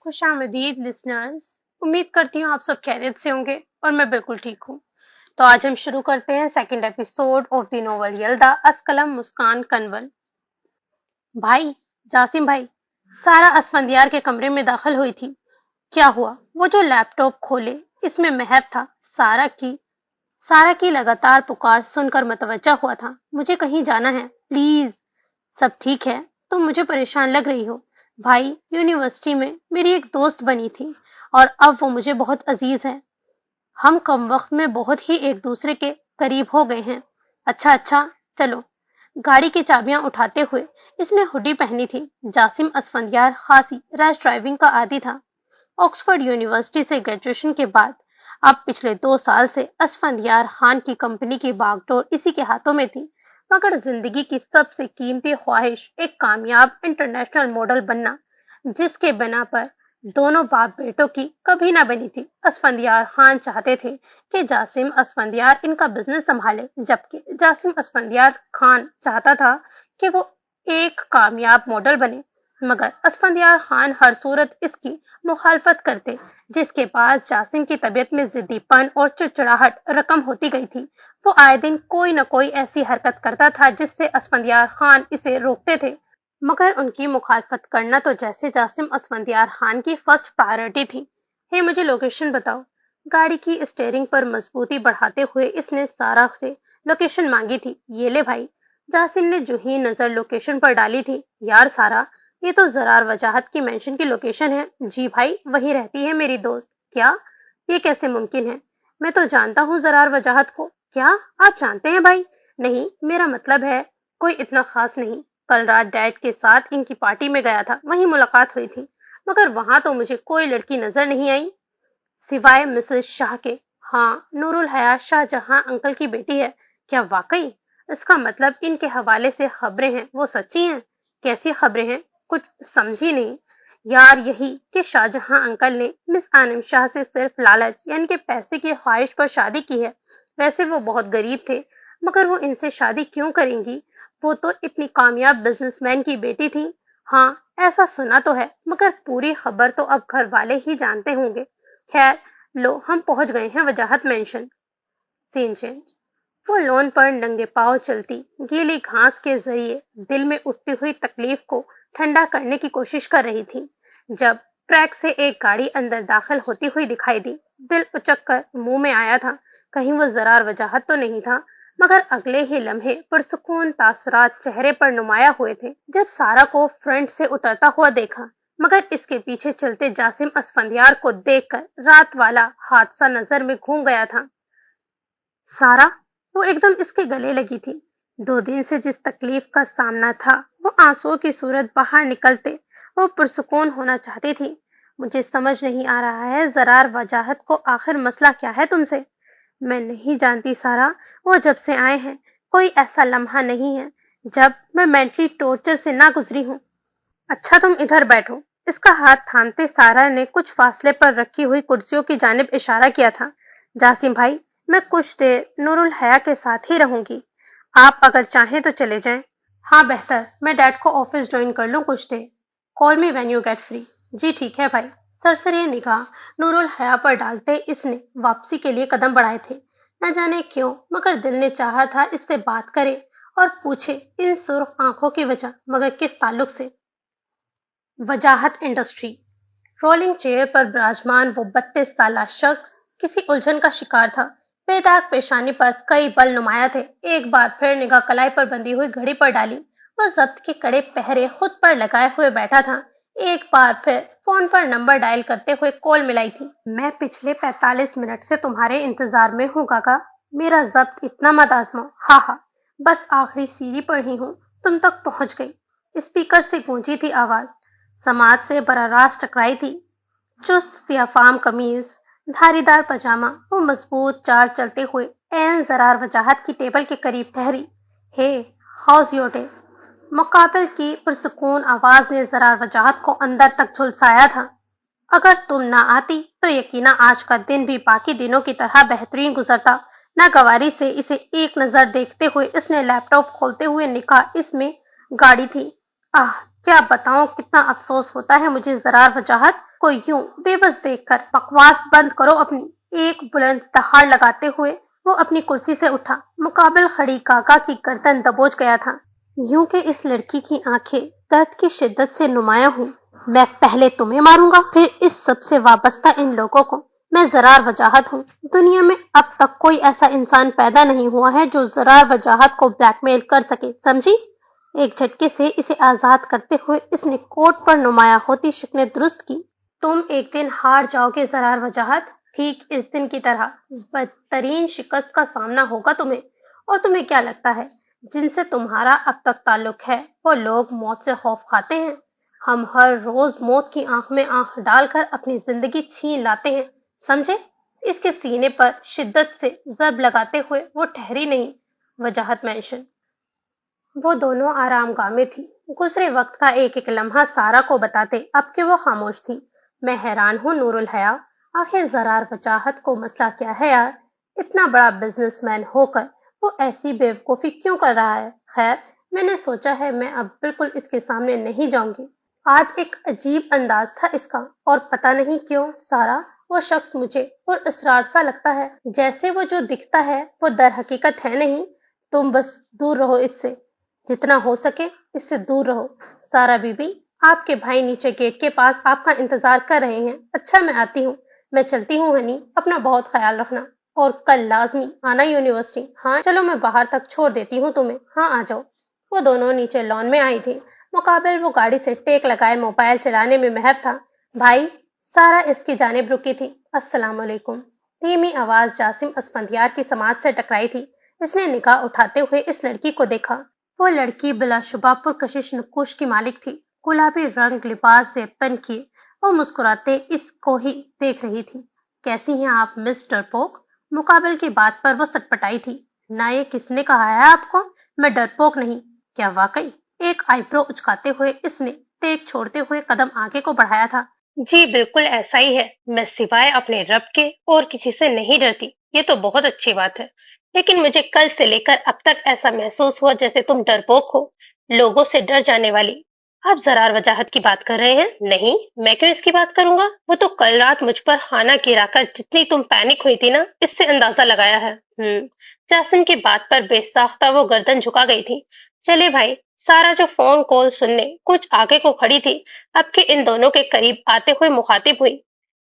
खुश आमदीद लिसनर्स। उम्मीद करती हूँ आप सब खैरियत से होंगे और मैं बिल्कुल ठीक हूँ। तो आज हम शुरू करते हैं second episode of the novel Yalda अस्कलम मुस्कान कनवल। भाई, जासिम भाई, सारा असफंदियार के कमरे में दाखिल हुई थी। क्या हुआ? वो जो लैपटॉप खोले, इसमें महब था सारा की लगातार पुकार सुनकर मतवज्जा हुआ था। मुझे कहीं जाना है, प्लीज। सब ठीक है? तुम मुझे परेशान लग रही हो। भाई, यूनिवर्सिटी में मेरी एक दोस्त बनी थी और अब वो मुझे बहुत अजीज है। हम कम वक्त में बहुत ही एक दूसरे के करीब हो गए हैं। अच्छा अच्छा, चलो। गाड़ी की चाबियां उठाते हुए इसने हुडी पहनी थी। जासिम असफंदियार खासी रैश ड्राइविंग का आदी था। ऑक्सफोर्ड यूनिवर्सिटी से ग्रेजुएशन के बाद अब पिछले 2 साल से असफंदियार खान की कंपनी की बागडोर इसी के हाथों में थी। मगर जिंदगी की सबसे कीमती ख्वाहिश एक कामयाब इंटरनेशनल मॉडल बनना, जिसके बिना पर दोनों बाप बेटों की कभी ना बनी थी। असफंदियार खान चाहते थे कि जासिम असफंदियार इनका बिजनेस संभाले, जबकि जासिम असफंदियार खान चाहता था कि वो एक कामयाब मॉडल बने। मगर असफंदियार खान हर सूरत इसकी मुखालफत करते, जिसके बाद जासिम की तबीयत में जिद्दीपन और चिड़चिड़ाहट रकम होती गई थी। वो आए दिन कोई न कोई ऐसी हरकत करता था जिससे असफंदियार खान इसे रोकते थे। मगर उनकी मुखालफत करना तो जैसे जासिम असफंदियार खान की फर्स्ट प्रायोरिटी थी। हे, मुझे लोकेशन बताओ। गाड़ी की स्टीयरिंग पर मजबूती बढ़ाते हुए इसने सारा से लोकेशन मांगी थी। ये ले भाई। जासिम ने जो ही नजर लोकेशन पर डाली थी, यार सारा, ये तो जरार वजाहत की मेंशन की लोकेशन है। जी भाई, वही रहती है मेरी दोस्त। क्या? ये कैसे मुमकिन है? मैं तो जानता हूँ जरार वजाहत को। क्या आप जानते हैं भाई? नहीं, मेरा मतलब है कोई इतना खास नहीं। कल रात डैड के साथ इनकी पार्टी में गया था, वहीं मुलाकात हुई थी। मगर वहां तो मुझे कोई लड़की नजर नहीं आई सिवाय मिसेस शाह के। हाँ, नूरुल हयात शाहजहां अंकल की बेटी है। क्या वाकई? इसका मतलब इनके हवाले से खबरें हैं वो सच्ची हैं? कैसी खबरें हैं? कुछ समझी नहीं। यार, यही कि शाहजहां अंकल ने मिस आनिम शाह से सिर्फ लालच यानी कि पैसे की ख्वाहिश पर शादी की है। वैसे वो बहुत गरीब थे, मगर वो इनसे शादी क्यों करेंगी? वो तो इतनी कामयाब बिजनेसमैन की बेटी थी। हाँ, ऐसा सुना तो है, मगर पूरी खबर तो अब घर वाले ही जानते होंगे। खैर, लो, हम पहुंच गए हैं वजाहत मेंशन। Scene change. वो लॉन पर नंगे पांव चलती गीली घास के जरिए दिल में उठती हुई तकलीफ को ठंडा करने की कोशिश कर रही थी, जब ट्रैक से एक गाड़ी अंदर दाखिल होती हुई दिखाई दी। दिल उचक कर मुंह में आया था, कहीं वो जरार वजाहत तो नहीं था। मगर अगले ही लम्हे पुरसुकून तासुरात चेहरे पर नुमाया हुए थे जब सारा को फ्रंट से उतरता हुआ देखा। मगर इसके पीछे चलते जासिम असफंदियार को देखकर रात वाला हादसा नजर में घूम गया था। सारा, वो एकदम इसके गले लगी थी। 2 दिन से जिस तकलीफ का सामना था, वो आंसुओं की सूरत बाहर निकलते वो पुरसुकून होना चाहती थी। मुझे समझ नहीं आ रहा है जरार वजाहत को आखिर मसला क्या है तुमसे? मैं नहीं जानती सारा, वो जब से आए हैं कोई ऐसा लम्हा नहीं है जब मैं मेंटली टॉर्चर से ना गुजरी हूँ। अच्छा, तुम इधर बैठो। इसका हाथ थामते सारा ने कुछ फासले पर रखी हुई कुर्सियों की जानिब इशारा किया था। जासिम भाई, मैं कुछ देर नूरुल हया के साथ ही रहूंगी। आप अगर चाहें तो चले जाएं। हाँ, बेहतर। मैं डैड को ऑफिस ज्वाइन कर लूं कुछ देर। Call me when you get free. जी ठीक है भाई। सरसरी निगाह नूरुल हया पर डालते इसने वापसी के लिए कदम बढ़ाए थे। न जाने क्यों, मगर दिल ने चाहा था इससे बात करे और पूछे इन सुर्ख आंखों की वजह, मगर किस ताल्लुक से। वजाहत इंडस्ट्री। रोलिंग चेयर पर विराजमान वो 32 साला शख्स किसी उलझन का शिकार था। बेदाग पेशानी पर कई बल नुमाया थे। एक बार फिर निगाह कलाई पर बंधी हुई घड़ी पर डाली। वो जब्त के कड़े पहरे खुद पर लगाए हुए बैठा था। एक बार फिर फोन पर नंबर डायल करते हुए कॉल मिलाई थी। मैं पिछले 45 मिनट से तुम्हारे इंतजार में हूँ काका। मेरा जब्त इतना मत आजमाओ। हाँ हाँ, बस आखिरी सीढ़ी पर ही हूँ, तुम तक पहुंच गई। स्पीकर से गूंजी थी आवाज। समाज से बरारास टकराई थी। चुस्त सियाफाम कमीज, धारीदार पजामा, वो मजबूत चाल चलते हुए एन जरार वजाहत की टेबल के करीब ठहरी। हे, हाउस योर डे? मुकाबिल की पुरसुकून आवाज ने जरार वजाहत को अंदर तक झुलसाया था। अगर तुम ना आती तो यकीना आज का दिन भी बाकी दिनों की तरह बेहतरीन गुजरता। नागवारी से इसे एक नजर देखते हुए इसने लैपटॉप खोलते हुए लिखा, इसमें गाड़ी थी। आह, کیا بتاؤں کتنا افسوس ہوتا ہے مجھے زرار وجاہت کو یوں بے بس دیکھ کر۔ بکواس بند کرو اپنی۔ ایک بلند دہاڑ لگاتے ہوئے وہ اپنی کرسی سے اٹھا، مقابل کھڑی کاکا کی گردن دبوچ گیا تھا، یوں کہ اس لڑکی کی آنکھیں درد کی شدت سے نمایاں ہوں۔ میں پہلے تمہیں ماروں گا، پھر اس سب سے وابستہ ان لوگوں کو۔ میں زرار وجاہت ہوں۔ دنیا میں اب تک کوئی ایسا انسان پیدا نہیں ہوا ہے جو زرار وجاہت کو بلیک میل کر سکے، سمجھی؟ ایک جھٹکے سے اسے آزاد کرتے ہوئے اس نے کوٹ پر نمایاں ہوتی شکلیں درست کی۔ تم ایک دن ہار جاؤ گے زرار وجاہت، ٹھیک اس دن کی طرح بدترین شکست کا سامنا ہوگا تمہیں۔ اور تمہیں کیا لگتا ہے جن سے تمہارا اب تک تعلق ہے وہ لوگ موت سے خوف کھاتے ہیں؟ ہم ہر روز موت کی آنکھ میں آنکھ ڈال کر اپنی زندگی چھین لاتے ہیں، سمجھے؟ اس کے سینے پر شدت سے ضرب لگاتے ہوئے وہ ٹھہری نہیں۔ وجاہت مینشن۔ وہ دونوں آرام گاہ میں تھی، گزرے وقت کا ایک ایک لمحہ سارا کو بتاتے اب کہ وہ خاموش تھی۔ میں حیران ہوں نور الحیا، آخر زرار وجاہت کو مسئلہ کیا ہے یار؟ اتنا بڑا بزنس مین ہو کر وہ ایسی بیوقوفی کیوں کر رہا ہے؟ خیر، میں نے سوچا ہے میں اب بالکل اس کے سامنے نہیں جاؤں گی۔ آج ایک عجیب انداز تھا اس کا، اور پتہ نہیں کیوں سارا وہ شخص مجھے پر اسرار سا لگتا ہے، جیسے وہ جو دکھتا ہے وہ در حقیقت ہے نہیں۔ تم بس دور رہو اس سے، جتنا ہو سکے اس سے دور رہو۔ سارا بی بی، آپ کے بھائی نیچے گیٹ کے پاس آپ کا انتظار کر رہے ہیں۔ اچھا میں آتی ہوں۔ میں چلتی ہوں ہنی، اپنا بہت خیال رکھنا، اور کل لازمی آنا یونیورسٹی۔ ہاں چلو میں باہر تک چھوڑ دیتی ہوں تمہیں، ہاں آ جاؤ۔ وہ دونوں نیچے لان میں آئی تھی، مقابل وہ گاڑی سے ٹیک لگائے موبائل چلانے میں محو تھا۔ بھائی، سارا اس کی جانب رکی تھی۔ السلام علیکم۔ دھیمی آواز جاسم اسفندیار کی سماعت سے ٹکرائی تھی۔ اس نے نگاہ اٹھاتے ہوئے اس لڑکی کو دیکھا۔ وہ لڑکی بلا شبہ پرکشش نقوش کی مالک تھی، گلابی رنگ لباس زیب تن کیے۔ وہ مسکراتے اس کو ہی دیکھ رہی تھی۔ کیسی ہیں آپ مس ڈرپوک؟ مقابل کی بات پر وہ سٹپٹائی تھی۔ نہ یہ کس نے کہا ہے آپ کو؟ میں ڈرپوک نہیں۔ کیا واقعی؟ ایک آئی برو اچکاتے ہوئے اس نے ٹیک چھوڑتے ہوئے قدم آگے کو بڑھایا تھا۔ جی بالکل ایسا ہی ہے، میں سوائے اپنے رب کے اور کسی سے نہیں ڈرتی۔ یہ تو بہت اچھی بات ہے، لیکن مجھے کل سے لے کر اب تک ایسا محسوس ہوا جیسے تم ڈرپوک ہو، لوگوں سے ڈر جانے والی۔ آپ زرار وجاہت کی بات کر رہے ہیں؟ نہیں، میں کیوں اس کی بات کروں گا؟ وہ تو کل رات مجھ پر خانہ گرا کر جتنی تم پینک ہوئی تھی نا، اس سے اندازہ لگایا ہے۔ جاسم کی بات پر بے ساختہ وہ گردن جھکا گئی تھی۔ چلے بھائی، سارا جو فون کال سننے کچھ آگے کو کھڑی تھی، اب کے ان دونوں کے قریب آتے ہوئے مخاطب ہوئی۔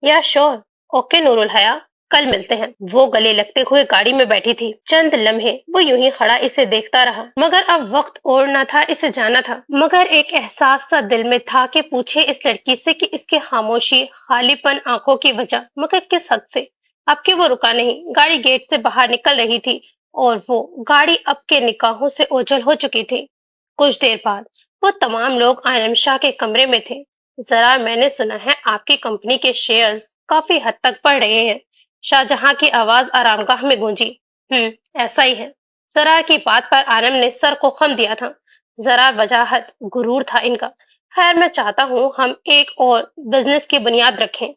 یا شور، اوکے نور الحیا، کل ملتے ہیں۔ وہ گلے لگتے ہوئے گاڑی میں بیٹھی تھی۔ چند لمحے وہ یوں ہی کھڑا اسے دیکھتا رہا، مگر اب وقت اور نہ تھا، اسے جانا تھا۔ مگر ایک احساس سا دل میں تھا کہ پوچھے اس لڑکی سے کہ اس کے خاموشی، خالی پن آنکھوں کی وجہ، مگر کس حد سے؟ اب کہ وہ رکا نہیں، گاڑی گیٹ سے باہر نکل رہی تھی، اور وہ گاڑی اب کے نگاہوں سے اوجھل ہو چکی تھی۔ کچھ دیر بعد وہ تمام لوگ آنم شاہ کے کمرے میں تھے۔ ذرا میں نے سنا ہے آپ کی کمپنی کے شیئرز کافی حد تک بڑھ رہے ہیں۔ شاہجہاں کی آواز آرام گاہ میں گونجی۔ ایسا ہی ہے۔ زرار کی بات پر آنم نے سر کو خم دیا تھا۔ زرار وجاہت غرور تھا ان کا۔ خیر میں چاہتا ہوں ہم ایک اور بزنس کی بنیاد رکھیں۔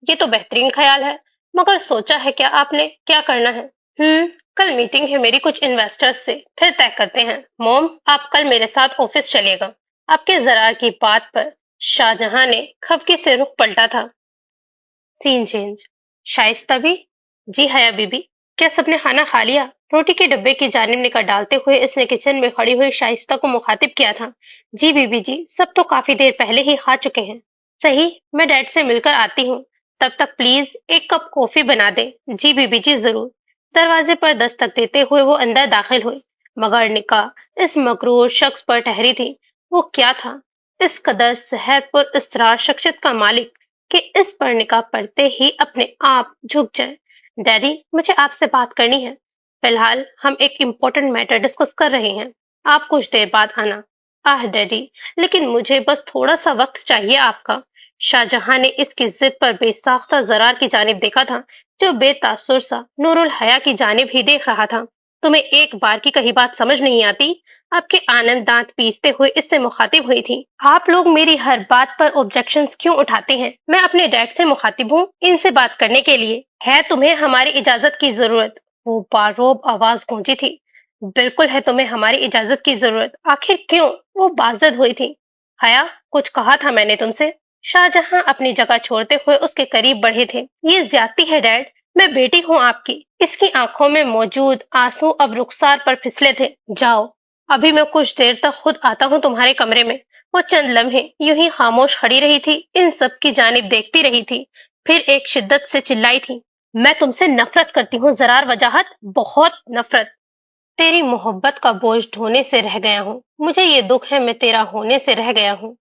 یہ تو بہترین خیال ہے، مگر سوچا ہے کیا آپ نے کیا کرنا ہے؟ کل میٹنگ ہے میری کچھ انویسٹرز سے، پھر طے کرتے ہیں۔ موم، آپ کل میرے ساتھ آفس چلیے گا۔ آپ کے زرار کی بات پر شاہجہاں نے خفگی سے رخ پلٹا تھا۔ سین چینج۔ شائستہ بھی؟ جی حیا بی بی، کیا سب نے کھانا کھا لیا؟ روٹی کے ڈبے کی جانب نگاہ ڈالتے ہوئے اس نے کچن میں کھڑی ہوئی شائستہ کو مخاطب کیا تھا۔ جی بی بی جی، سب تو کافی دیر پہلے ہی کھا چکے ہیں۔ صحیح، میں ڈیڈ سے مل کر آتی ہوں، تب تک پلیز ایک کپ کافی بنا دیں۔ جی بی بی جی ضرور۔ دروازے پر دستک دیتے ہوئے وہ اندر داخل ہوئی، مگر نگاہ اس مغرور شخص پر ٹھہری تھی۔ وہ کیا تھا؟ اس قدر سحر پر اسرار شخصیت کا مالک کہ اس پر نگاہ پڑتے ہی اپنے آپ جھک جائے۔ ڈیڈی، مجھے آپ سے بات کرنی ہے۔ فی الحال ہم ایک امپورٹنٹ میٹر ڈسکس کر رہے ہیں، آپ کچھ دیر بعد آنا۔ ڈیڈی، لیکن مجھے بس تھوڑا سا وقت چاہیے آپ کا۔ شاہجہاں نے اس کی ضد پر بے ساختہ زرار کی جانب دیکھا تھا، جو بے تاثر سا نور الحیا کی جانب ہی دیکھ رہا تھا۔ تمہیں ایک بار کی کہی بات سمجھ نہیں آتی؟ اب کے آنند دانت پیستے ہوئے اس سے مخاطب ہوئی تھی۔ آپ لوگ میری ہر بات پر آبجیکشنز کیوں اٹھاتے ہیں؟ میں اپنے ڈیڈ سے مخاطب ہوں ان سے بات کرنے کے لیے۔ ہے تمہیں ہماری اجازت کی ضرورت؟ وہ باروب آواز گونجی تھی۔ بالکل ہے تمہیں ہماری اجازت کی ضرورت۔ آخر کیوں؟ وہ بازد ہوئی تھی۔ حیا، کچھ کہا تھا میں نے تم سے؟ شاہجہاں اپنی جگہ چھوڑتے ہوئے اس کے قریب بڑھے تھے۔ یہ زیادتی ہے ڈیڈ، میں بیٹی ہوں آپ کی۔ اس کی آنکھوں میں موجود آنسو اب رخسار پر پھسلے تھے۔ جاؤ، ابھی میں کچھ دیر تک خود آتا ہوں تمہارے کمرے میں۔ وہ چند لمحے یوں ہی خاموش کھڑی رہی تھی، ان سب کی جانب دیکھتی رہی تھی، پھر ایک شدت سے چلائی تھی، میں تم سے نفرت کرتی ہوں زرار وجاہت، بہت نفرت۔ تیری محبت کا بوجھ ڈھونے سے رہ گیا ہوں، مجھے یہ دکھ ہے میں تیرا ہونے سے رہ گیا ہوں۔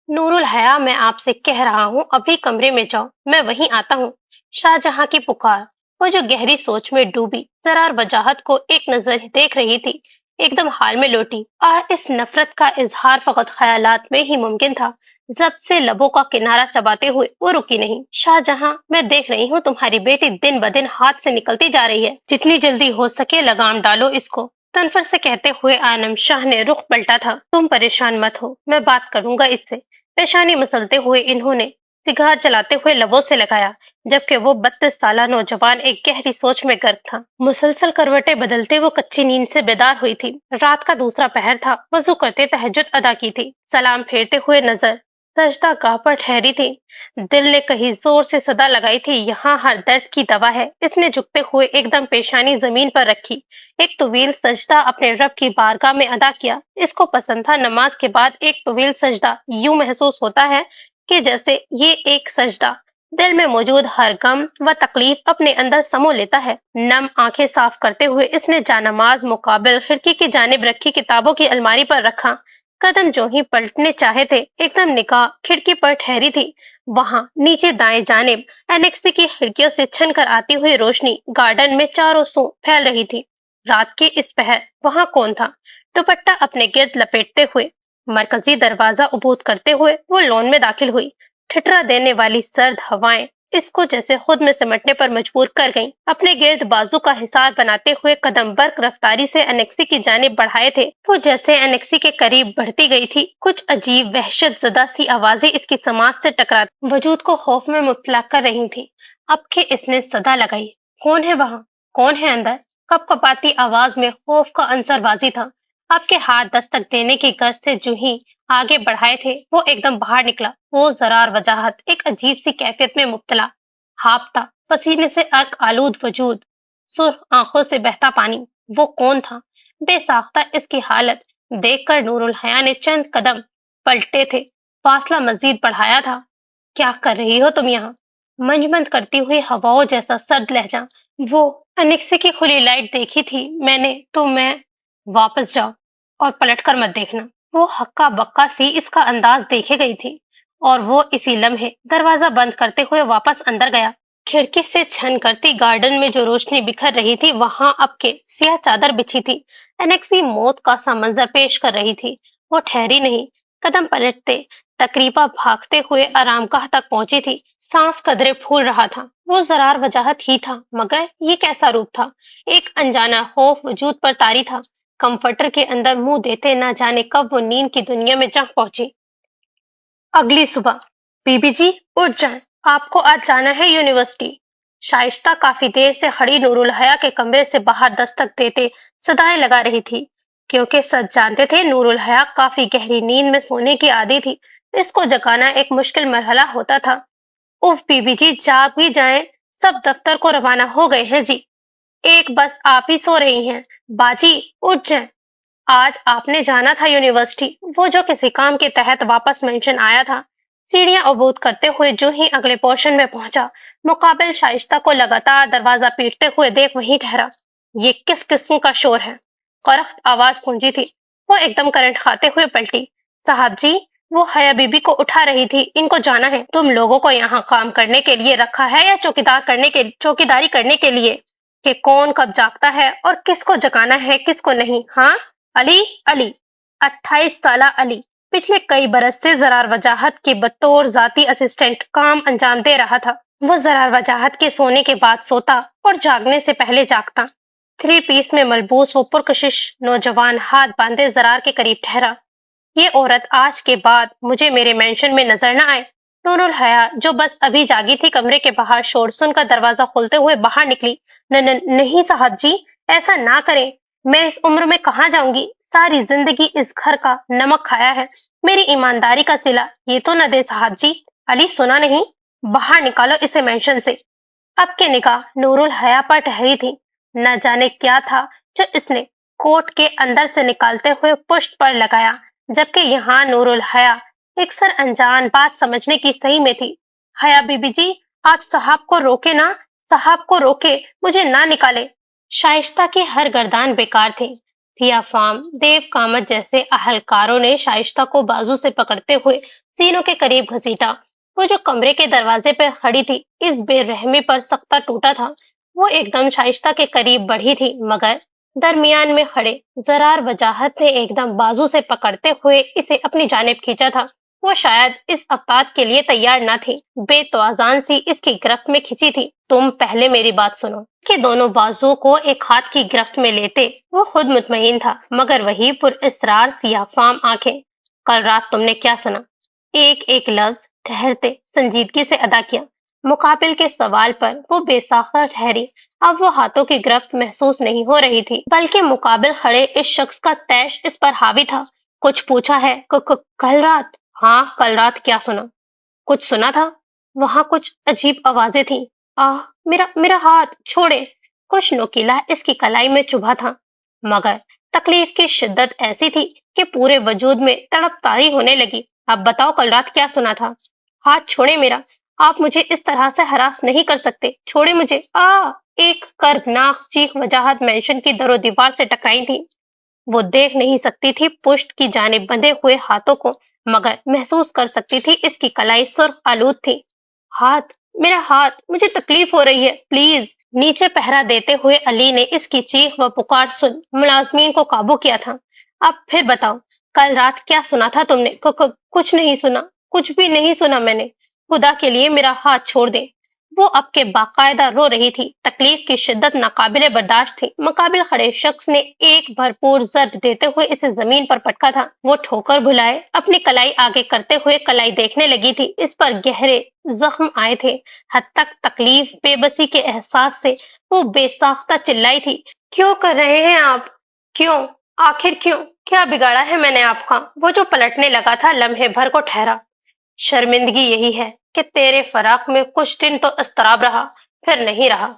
نور الحیا، میں آپ سے کہہ رہا ہوں ابھی کمرے میں جاؤ، میں وہیں آتا ہوں۔ شاہجہاں کی پکار، وہ جو گہری سوچ میں ڈوبی زرار وجاہت کو ایک نظر دیکھ رہی تھی، ایک دم حال میں لوٹی۔ اس نفرت کا اظہار فقط خیالات میں ہی ممکن تھا۔ ضبط سے لبوں کا کنارہ چباتے ہوئے وہ رکی نہیں۔ شاہجہاں، میں دیکھ رہی ہوں تمہاری بیٹی دن بدن ہاتھ سے نکلتی جا رہی ہے، جتنی جلدی ہو سکے لگام ڈالو اس کو، تنفر سے کہتے ہوئے عالم شاہ نے رخ پلٹا تھا۔ تم پریشان مت ہو، میں بات کروں گا اس سے۔ پیشانی مسلتے ہوئے انہوں نے سگار جلاتے ہوئے لبوں سے لگایا، جبکہ وہ 32 سالہ نوجوان ایک گہری سوچ میں غرق تھا۔ مسلسل کروٹیں بدلتے وہ کچی نیند سے بیدار ہوئی تھی۔ رات کا دوسرا پہر تھا، وضو کرتے تہجد ادا کی تھی، سلام پھیرتے ہوئے نظر سجدہ گاہ پر ٹھہری تھی۔ دل نے کہیں زور سے صدا لگائی تھی، یہاں ہر درد کی دوا ہے۔ اس نے جھکتے ہوئے ایک دم پیشانی زمین پر رکھی، ایک طویل سجدہ اپنے رب کی بارگاہ میں ادا کیا۔ اس کو پسند تھا نماز کے بعد ایک طویل سجدہ، یوں محسوس ہوتا ہے کہ جیسے یہ ایک سجدہ دل میں موجود ہر غم و تکلیف اپنے اندر سمو لیتا ہے۔ نم آنکھیں صاف کرتے ہوئے اس نے جانماز مقابل کھڑکی کی جانب رکھی کتابوں کی الماری پر رکھا۔ قدم جو ہی پلٹنے چاہے تھے، ایک دم نگاہ کھڑکی پر ٹھہری تھی۔ وہاں نیچے دائیں جانب اینیکسی کی کھڑکیوں سے چھن کر آتی ہوئی روشنی گارڈن میں چاروں سو پھیل رہی تھی۔ رات کے اس پہر وہاں کون تھا؟ دوپٹہ اپنے گرد لپیٹتے ہوئے، مرکزی دروازہ عبور کرتے ہوئے وہ لون میں داخل ہوئی۔ ٹھٹرا دینے والی سرد ہوائیں اس کو جیسے خود میں سمٹنے پر مجبور کر گئیں۔ اپنے گرد بازو کا حصار بناتے ہوئے قدم برق رفتاری سے انیکسی کی جانب بڑھائے تھے۔ وہ جیسے انیکسی کے قریب بڑھتی گئی تھی، کچھ عجیب وحشت زدہ سی آوازیں اس کی سماعت سے ٹکراتی وجود کو خوف میں مبتلا کر رہی تھی۔ اب کہ اس نے صدا لگائی، کون ہے وہاں؟ کون ہے اندر؟ کپ کپاتی آواز میں خوف کا عنصر واضح تھا۔ آپ کے ہاتھ دستک دینے کی غرض سے جو ہی آگے بڑھائے تھے، وہ ایک دم باہر نکلا۔ وہ زرار وجاہت ایک عجیب سی کیفیت میں مبتلا، ہاپتا، پسینے سے ارک آلود وجود، سرخ آنکھوں سے بہتا پانی۔ وہ کون تھا؟ بے ساختہ اس کی حالت دیکھ کر نور الحیا نے چند قدم پلٹے تھے، فاصلہ مزید بڑھایا تھا۔ کیا کر رہی ہو تم یہاں؟ منجمد کرتی ہوئی ہواؤں جیسا سرد لہجہ۔ وہ انیکسی کی کھلی لائٹ دیکھی تھی میں نے تو میں واپس جاؤ اور پلٹ کر مت دیکھنا۔ وہ ہکا بکا سی اس کا انداز دیکھے گئی تھی، اور وہ اسی لمحے دروازہ بند کرتے ہوئے واپس اندر گیا۔ کھڑکی سے چھن کرتی گارڈن میں جو روشنی بکھر رہی تھی، وہاں اب کے سیاہ چادر بچھی تھی۔ انیکسی موت کا سا منظر پیش کر رہی تھی۔ وہ ٹھہری نہیں، قدم پلٹتے تقریبا بھاگتے ہوئے آرام گاہ تک پہنچی تھی۔ سانس قدرے پھول رہا تھا۔ وہ زرار وجاہت ہی تھا، مگر یہ کیسا روپ تھا؟ ایک انجانا خوف وجود پر طاری تھا۔ کمفرٹر کے اندر منہ دیتے نہ جانے کب وہ نیند کی دنیا میں جا پہنچی۔ اگلی صبح، بی بی جی اٹھ جائیں، آپ کو آج جانا ہے یونیورسٹی۔ شائستہ کافی دیر سے کھڑی نور الحیا کے کمرے سے باہر دستک دیتے صدائیں لگا رہی تھی، کیونکہ سب جانتے تھے نور الحیا کافی گہری نیند میں سونے کی عادی تھی۔ اس کو جگانا ایک مشکل مرحلہ ہوتا تھا۔ اف بی بی جی جاگ بھی جائیں، سب دفتر کو روانہ ہو گئے ہیں جی، ایک بس آپ ہی سو رہی ہیں۔ باجی اٹھ جائیں، آج آپ نے جانا تھا یونیورسٹی۔ وہ جو کسی کام کے تحت واپس مینشن آیا تھا، سیڑھیاں عبور کرتے ہوئے جو ہی اگلے پورشن میں پہنچا، مقابل شائستہ کو لگاتار دروازہ پیٹتے ہوئے دیکھ وہیں ٹھہرا۔ یہ کس قسم کا شور ہے؟ قرخت آواز گونجی تھی۔ وہ ایک دم کرنٹ کھاتے ہوئے پلٹی۔ صاحب جی، وہ حیا بی بی کو اٹھا رہی تھی، ان کو جانا ہے۔ تم لوگوں کو یہاں کام کرنے کے لیے رکھا ہے یا چوکیداری کرنے کے لیے، کہ کون کب جاگتا ہے اور کس کو جگانا ہے کس کو نہیں؟ ہاں علی، 28 سالہ علی پچھلے کئی برس سے زرار وجاہت کی بطور ذاتی اسسٹنٹ کام انجام دے رہا تھا۔ وہ زرار وجاہت کے سونے کے بعد سوتا اور جاگنے سے پہلے جاگتا۔ 3 پیس میں ملبوس وہ پرکشش نوجوان ہاتھ باندھے زرار کے قریب ٹھہرا۔ یہ عورت آج کے بعد مجھے میرے مینشن میں نظر نہ آئے۔ نور الحیا جو بس ابھی جاگی تھی، کمرے کے باہر شور سن کر دروازہ کھولتے ہوئے باہر نکلی۔ نہیں صاحب جی، ایسا نہ کریں، میں اس عمر میں کہاں جاؤں گی؟ सारी जिंदगी इस घर का नमक खाया है, मेरी ईमानदारी का सिला ये तो न दे साहब जी। अली सुना नहीं, बाहर निकालो इसे मेंशन से। अब की निगाह नूरुल हया पर ठहरी थी। न जाने क्या था जो इसने कोट के अंदर से निकालते हुए पुष्ट पर लगाया, जबकि यहाँ नूरुल हया एक सर अनजान बात समझने की सही में थी। हया बीबी जी, आप साहब को रोके ना, साहब को रोके, मुझे ना निकाले। शाइस्ता की हर गर्दान बेकार थी। सिया फार्म, देव कामत जैसे अहलकारों ने शाइस्ता को बाजू से पकड़ते हुए सीनों के करीब घसीटा। वो जो कमरे के दरवाजे पर खड़ी थी, इस बेरहमी पर सख्ता टूटा था। वो एकदम शाइस्ता के करीब बढ़ी थी, मगर दरमियान में खड़े जरार वजाहत ने एकदम बाजू से पकड़ते हुए इसे अपनी जानिब खींचा था। वो शायद इस अपराध के लिए तैयार न थी, बेतौजान सी इसकी गिरफ्त में खिंची थी। तुम पहले मेरी बात सुनो। कि दोनों बाजुओं को एक हाथ की गिरफ्त में लेते वो खुद मुतमईन था, मगर वही पुरअसरार सियाफाम आंखें। कल रात तुमने क्या सुना? एक एक लफ्ज ठहरते संजीदगी से अदा किया। मुकाबिल के सवाल पर वो बेसाखा ठहरी। अब वो हाथों की गिरफ्त महसूस नहीं हो रही थी, बल्कि मुकाबिल खड़े इस शख्स का तैश इस पर हावी था। कुछ पूछा है? कल रात? हाँ, कल रात क्या सुना? कुछ सुना था? वहां कुछ अजीब आवाजें थी। आह, मेरा मेरा हाथ छोड़े। कुछ नुकीला इसकी कलाई में चुभा था, मगर तकलीफ की शिद्दत ऐसी थी कि पूरे वजूद में तड़पतारी होने लगी। अब बताओ, कल रात क्या सुना था? हाथ छोड़े मेरा, आप मुझे इस तरह से हरास नहीं कर सकते, छोड़े मुझे। एक कर्बनाक चीख वजाहत मेंशन की दरो दीवार से टकराई थी। वो देख नहीं सकती थी पुष्ट की जानिब बंधे हुए हाथों को, मगर महसूस कर सकती थी इसकी कलाई सुर्ख आलूद थी। हाथ, मेरा हाथ, मुझे तकलीफ हो रही है, प्लीज। नीचे पहरा देते हुए अली ने इसकी चीख व पुकार सुन मुलाजमीन को काबू किया था। अब फिर बताओ, कल रात क्या सुना था तुमने? कुछ नहीं सुना, कुछ भी नहीं सुना मैंने। खुदा के लिए मेरा हाथ छोड़ दे। वो अब के बाकायदा रो रही थी। तकलीफ की शिद्दत नाकाबिले बर्दाश्त थी। मुकाबिल खड़े शख्स ने एक भरपूर जर्द देते हुए इसे जमीन पर पटका था। वो ठोकर भुलाए अपनी कलाई आगे करते हुए कलाई देखने लगी थी। इस पर गहरे जख्म आए थे। हद तक तकलीफ बेबसी के एहसास से वो बेसाख्ता चिल्लाई थी। क्यों कर रहे हैं आप? क्यों? आखिर क्यों? क्या बिगाड़ा है मैंने आपका? वो जो पलटने लगा था लम्हे भर को ठहरा। शर्मिंदगी यही है कि तेरे फराक में कुछ दिन तो अस्तराब रहा, फिर नहीं रहा।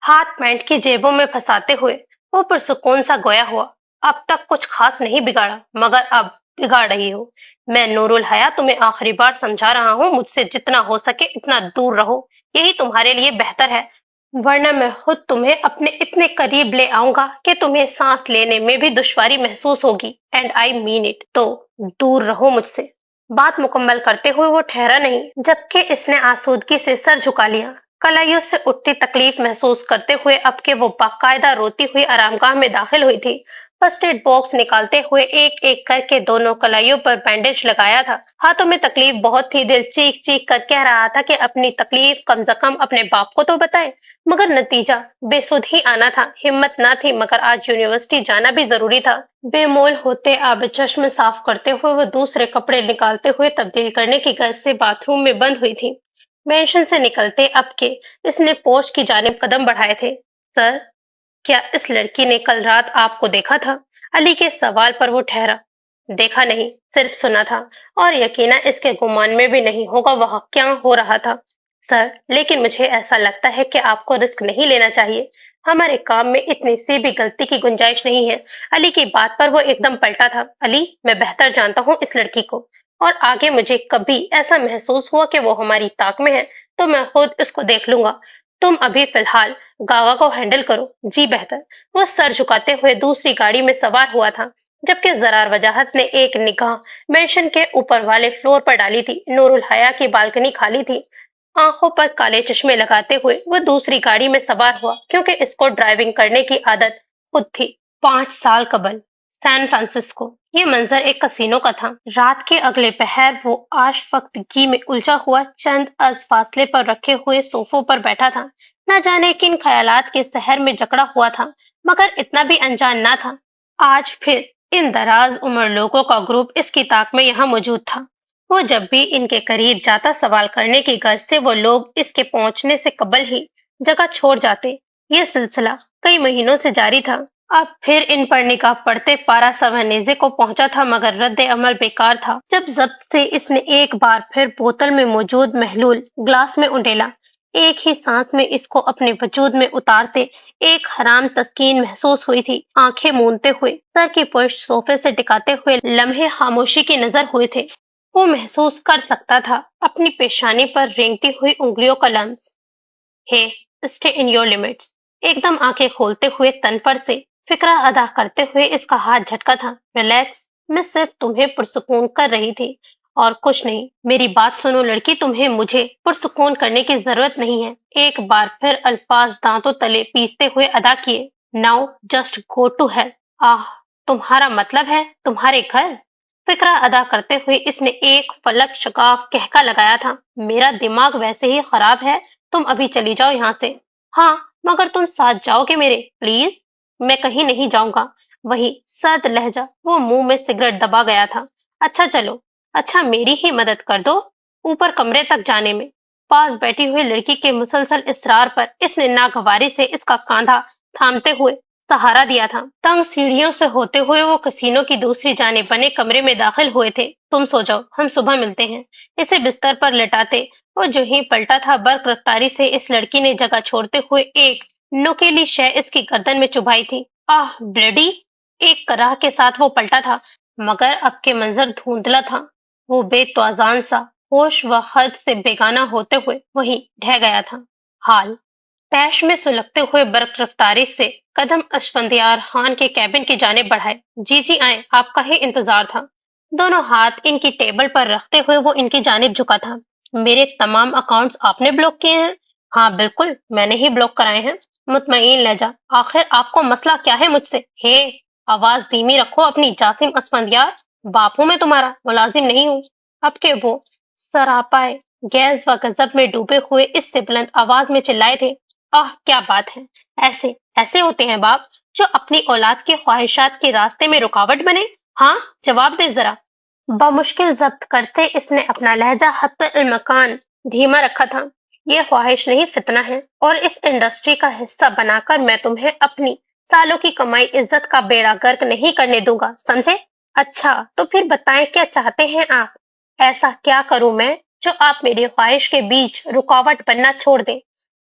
हाथ पैंट की जेबों में फंसाते हुए वो पुरसुकून सा गोया हुआ। अब तक कुछ खास नहीं बिगाड़ा, मगर अब बिगाड़ रही हो। मैं नूरुल हया तुम्हें आखिरी बार समझा रहा हूँ, मुझसे जितना हो सके इतना दूर रहो, यही तुम्हारे लिए बेहतर है। वरना मैं खुद तुम्हें अपने इतने करीब ले आऊंगा कि तुम्हें सांस लेने में भी दुश्वारी महसूस होगी। And I mean it. तो दूर रहो मुझसे। बात मुकम्मल करते हुए वो ठहरा नहीं, जबकि इसने आसूदगी से सर झुका लिया। कलाइयों से उठती तकलीफ महसूस करते हुए अब के वो बाकायदा रोती हुई आरामगाह में दाखिल हुई थी। फर्स्ट एड बॉक्स निकालते हुए एक एक करके दोनों कलाइयों पर बैंडेज लगाया था। हाथों में तकलीफ बहुत थी। दिल चीख चीख कर कह रहा था कि अपनी तकलीफ कम से कम अपने बाप को तो बताए, मगर नतीजा बेसुध ही आना था। हिम्मत ना थी, मगर आज यूनिवर्सिटी जाना भी जरूरी था। बेमोल होते आब चश्म साफ करते हुए वो दूसरे कपड़े निकालते हुए तब्दील करने की गर्ज से बाथरूम में बंद हुई थी। मेंशन से निकलते अब के इसने पोस्ट की जानिब कदम बढ़ाए थे। सर, क्या इस लड़की ने कल रात आपको देखा था? अली के सवाल पर वो ठहरा। देखा नहीं, सिर्फ सुना था, और यकीनन इसके गुमान में भी नहीं होगा वह क्या हो रहा था। सर, लेकिन मुझे ऐसा लगता है कि आपको रिस्क नहीं लेना चाहिए। हमारे काम में इतनी सी भी गलती की गुंजाइश नहीं है। अली की बात पर वो एकदम पलटा था। अली, मैं बेहतर जानता हूँ इस लड़की को, और आगे मुझे कभी ऐसा महसूस हुआ कि वो हमारी ताक में है तो मैं खुद उसको देख लूंगा। तुम अभी फिलहाल गागा को हैंडल करो। जी बेहतर। वो सर झुकाते हुए दूसरी गाड़ी में सवार हुआ था, जबकि जरार वजाहत ने एक निगाह मेंशन के ऊपर वाले फ्लोर पर डाली थी। नूरुल हया की बालकनी खाली थी। आंखों पर काले चश्मे लगाते हुए वो दूसरी गाड़ी में सवार हुआ, क्योंकि इसको ड्राइविंग करने की आदत खुद थी। 5 साल कबल सैन फ्रांसिस्को। ये मंजर एक कसीनो का था। रात के अगले पहर वो आशफक्तगी में उलझा हुआ चंद अज फासले पर रखे हुए सोफों पर बैठा था। न जाने किन ख्यालात के सहर में जकड़ा हुआ था, मगर इतना भी अनजान ना था। आज फिर इन दराज उम्र लोगों का ग्रुप इसकी ताक में यहाँ मौजूद था। वो जब भी इनके करीब जाता, सवाल करने की गर्ज से वो लोग इसके पहुंचने से कबल ही जगह छोड़ जाते। ये सिलसिला कई महीनों से जारी था। अब फिर इन पर निगाह पड़ते पारा सवनेजे को पहुंचा था, मगर रद्द अमल बेकार था। जब जब्त से इसने एक बार फिर बोतल में मौजूद महलूल ग्लास में उंडेला, एक ही सांस में इसको अपने वजूद में उतारते एक हराम तस्कीन महसूस हुई थी। आंखें मूंदते हुए सर की पुष्ट सोफे से टिकाते हुए लम्हे खामोशी की नजर हुए थे। वो महसूस कर सकता था अपनी पेशानी पर रेंगती हुई उंगलियों का लम्स। Hey, stay in your limits. एकदम आंखें खोलते हुए तन पर से फिक्रा अदा करते हुए इसका हाथ झटका था। रिलैक्स, मैं सिर्फ तुम्हें पुरसुकून कर रही थी और कुछ नहीं। मेरी बात सुनो लड़की, तुम्हें मुझे पुरसुकून करने की जरूरत नहीं है। एक बार फिर अल्फाज दांतों तले पीसते हुए अदा किए। Now just go to hell. आह, तुम्हारा मतलब है तुम्हारे घर? फिक्रा अदा करते हुए इसने एक फलक शगाफ कहका लगाया था। मेरा दिमाग वैसे ही खराब है, तुम अभी चली जाओ यहाँ से। हाँ, मगर तुम साथ जाओगे मेरे, प्लीज? मैं कहीं नहीं जाऊंगा। वही सर्द लहजा, वो मुंह में सिगरेट दबा गया था। अच्छा चलो, अच्छा मेरी ही मदद कर दो ऊपर कमरे तक जाने में। पास बैठी हुई लड़की के मुसलसल इसरार पर इसने नागवारी से इसका कांधा थामते हुए सहारा दिया था। तंग सीढ़ियों से होते हुए वो कसीनों की दूसरी जानिब बने कमरे में दाखिल हुए थे। तुम सो जाओ, हम सुबह मिलते हैं। इसे बिस्तर पर लेटाते वो जो ही पलटा था, बर्क रफ्तारी से इस लड़की ने जगह छोड़ते हुए एक नुकीली शय इसकी गर्दन में चुभाई थी। आह ब्लडी! एक कराह के साथ वो पलटा था, मगर अब के मंजर धुंधला था। वो बेतौजान सा होश व हद से बेगाना होते हुए वहीं ढह गया था। हाल तैश में सुलगते हुए बर्क रफ्तारी से कदम असफंदियार खान के कैबिन की जानिब बढ़ाए। जी जी आए, आपका ही इंतजार था। दोनों हाथ इनकी टेबल पर रखते हुए वो इनकी जानिब झुका था। मेरे तमाम अकाउंट्स आपने ब्लॉक किए हैं? हाँ बिल्कुल, मैंने ही ब्लॉक कराए हैं। मुतमईन लहजा, आखिर आपको मसला क्या है मुझसे? हे, आवाज धीमी रखो अपनी जासिम असफंदियार। बाप हूं मैं तुम्हारा, मुलाजिम नहीं हूँ। अब के वो सरापाए गैस व गजब में डूबे हुए इससे बुलंद आवाज में चिल्लाए थे। आह क्या बात है! ऐसे ऐसे होते हैं बाप जो अपनी औलाद के ख्वाहिशात के रास्ते में रुकावट बने? हाँ, जवाब दे जरा। बमुश्किल जब्त करते इसने अपना लहजा हत्ते मकान धीमा रखा था। ये ख्वाहिश नहीं, फितना है, और इस इंडस्ट्री का हिस्सा बनाकर मैं तुम्हें अपनी सालों की कमाई इज्जत का बेड़ा गर्क नहीं करने दूंगा, समझे? अच्छा तो फिर बताएं क्या चाहते हैं आप? ऐसा क्या करूं मैं जो आप मेरी ख्वाहिश के बीच रुकावट बनना छोड़ दें?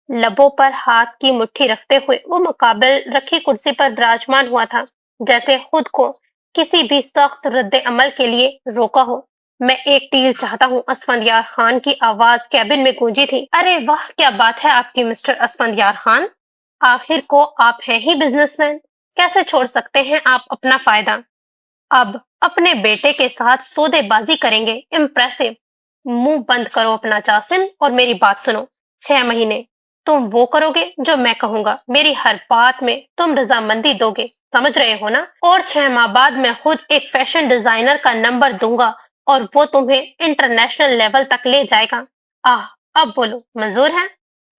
लबों पर हाथ की मुट्ठी रखते हुए वो मुकाबिल रखी कुर्सी पर विराजमान हुआ था, जैसे खुद को किसी भी सख्त रद्द अमल के लिए रोका हो। मैं एक डील चाहता हूँ। असफंदियार खान की आवाज कैबिन में गूंजी थी। अरे वाह, क्या बात है आपकी मिस्टर असफंदियार खान। आखिर को आप हैं ही बिजनेसमैन, कैसे छोड़ सकते हैं आप अपना फायदा? अब अपने बेटे के साथ सौदेबाजी करेंगे? इम्प्रेसिव। मुंह बंद करो अपना जासिम और मेरी बात सुनो। 6 महीने तुम वो करोगे जो मैं कहूंगा, मेरी हर बात में तुम रजामंदी दोगे, समझ रहे हो ना? और 6 माह बाद मैं खुद एक फैशन डिजाइनर का नंबर दूंगा और वो तुम्हें इंटरनेशनल लेवल तक ले जाएगा। आह, अब बोलो, मंजूर है?